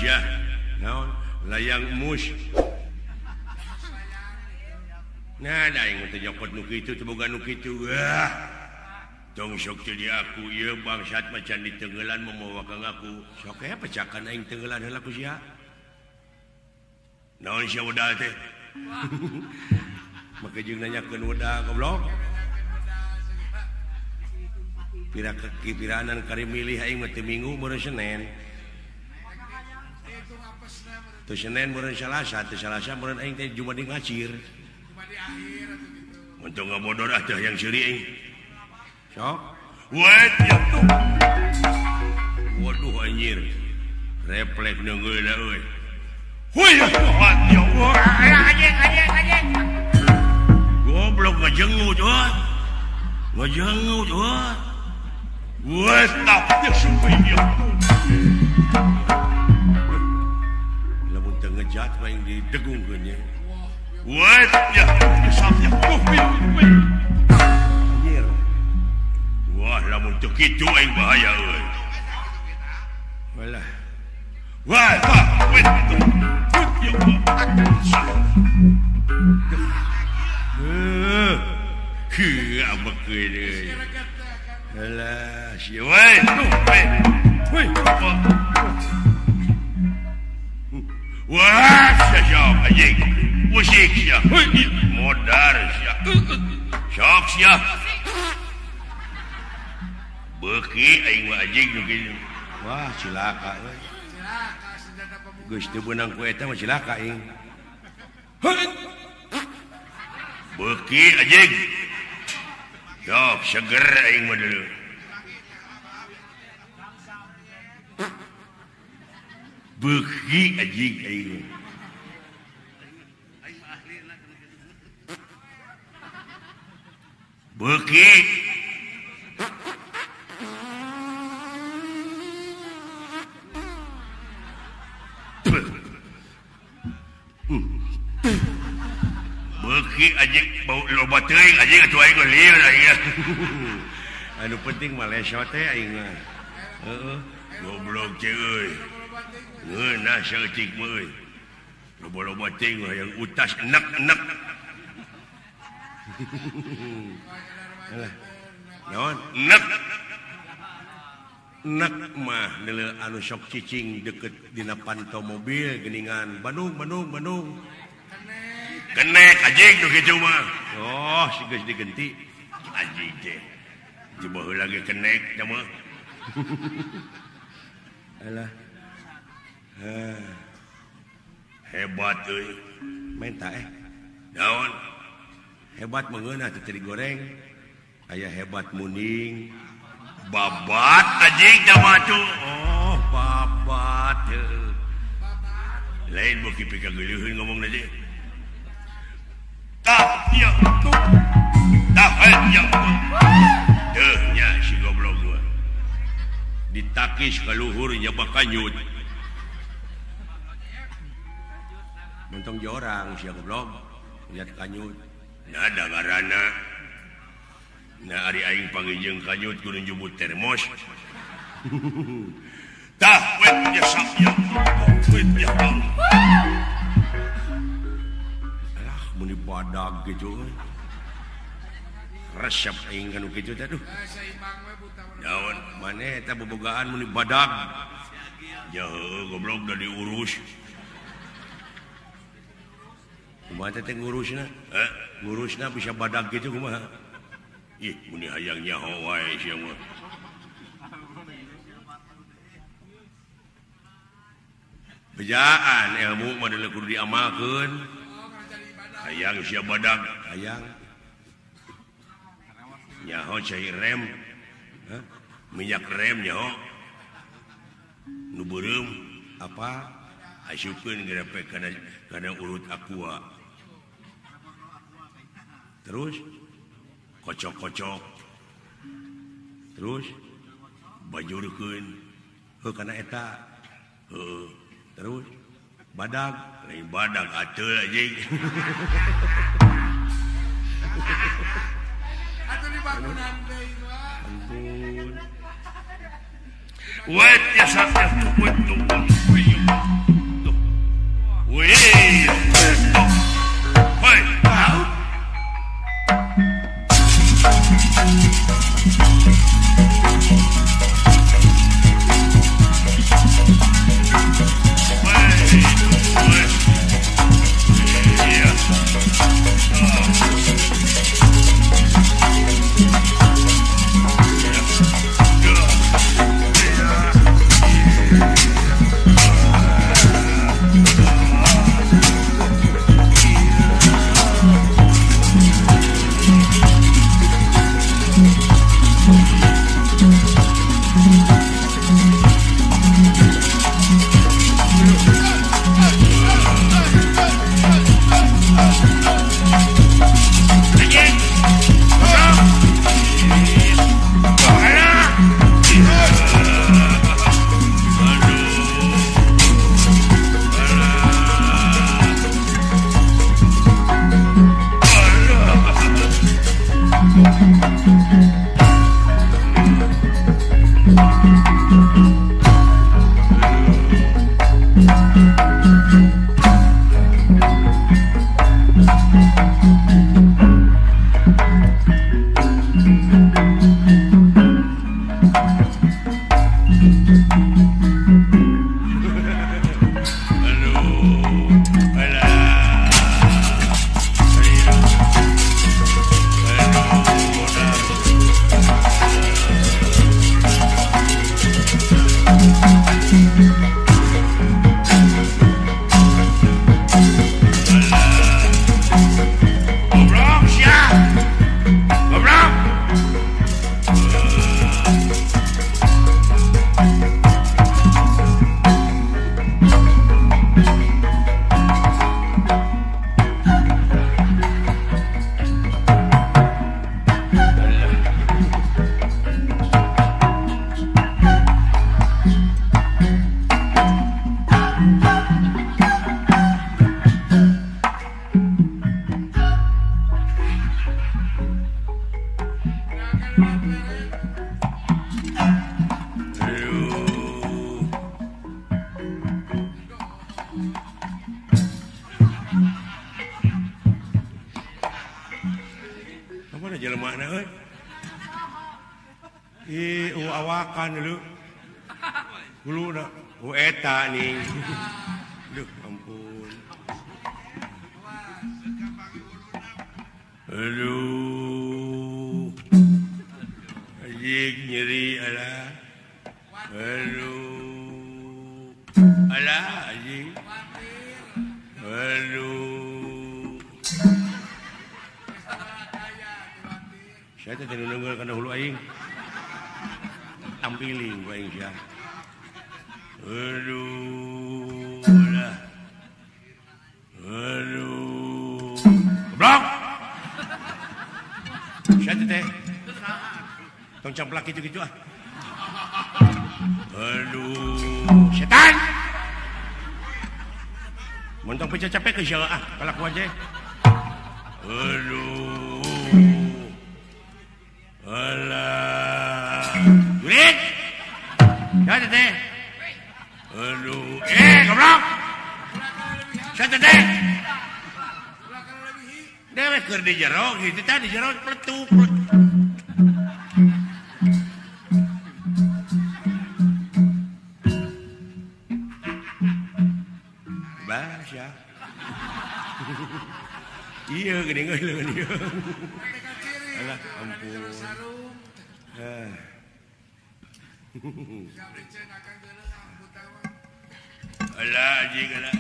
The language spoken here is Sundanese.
ya layang mus jadi aku bangsat macan di tenggelan membawakan aku pecakan aing tenggelan aku sia naon sia udah teh maka jeung nanyakeun udah goblok piranan kari milih aing mah teu Minggu meureun Senin teu Senin meureun Salasa teu Salasa meureun aing teh Jumat di ngacir untuk ngabodor aja yang seueur aing sok wet ya tuh waduh anjir refleks neungeuna euy huy ya anjing goblok ngajengut wes tapnya sumpah ya lamun teu ngejat aing didegungkeun nya wes ya samnya wah lamun teu kitu aing bahaya euy walah wah wet abak euy alah sia weh wah sia anjing musik sia modar sia sok sia beuki aing mah anjing nu kitu wah cilaka euy geus teu beunang ku eta mah cilaka aing beuki anjing sok seger aing mah deuleu beuki anjing aing beuki beuki anjing bau loba teuing anjing atuh aing lieur aya anu penting mah leso teh aing mah heeh goblok euy ngeunah saeutik mah euy loba-loba teuing yang utas enek-enek alah naon enek mah neuleuh anu sok cicing deket dina pantau mobil geuningan Bandung kenek anjing nu kitu mah oh si geus digenti anjing teh coba heula ge kenek nya mah alah hebat euy menta naon hebat mengeunah teh teri goreng aya hebat muning babat anjing nya mah tuh oh babat lain beuki pika geuleuheun ngomongna teh ya deh nya si goblok gua ditakis ka luhur nya bakanyut mentong jorang si goblok lihat kanyut nah da ngaranna nah ari aing pangijeng kanyut kudu njubut termos tah wet nya sapnya wet nya muni badag gitu resep aing kanu kitu teh aduh daun maneh eta bobogaan muni badag ya goblok da diurus kumaha teh ngurusna ngurusna bisa badag gitu kumaha ih muni hayang nyaho wae sia mah bejaan ilmu mah deuleu kudu diamalkeun hayang sia badag hayang nyaho cai rem minyak rem nyaho nu beureum apa asukeun grepe kana urut aqua terus kocok-kocok terus bajurkeun heuh kana eta terus badag lain badag ateul anjing atuh di bangunan deui ampun wet ya satya tuh mana euy. Awakan lu. Huluna. Eta nih. Duh, ampun. Aduh. Ajik nyeri alah. Aduh. Alah ajik. Aduh. Saya teh nunggu kana hulu aing. Tampiling ku aing sia. Aduh. Alah. Aduh. Goblok. Saya teh. Tong camplak gitu-gitu ah. Aduh, setan. Montong pecah capek ke siapa ah, kalak wajah. Aduh. Alah. Jurit. Ya teh. Aduh, goblok. Saya teh. Dewe keur di jero gitu tadi jero pletuk. Basya. Iya gede ngeuleuh ieu. Alah ampun. Alah anjing alah.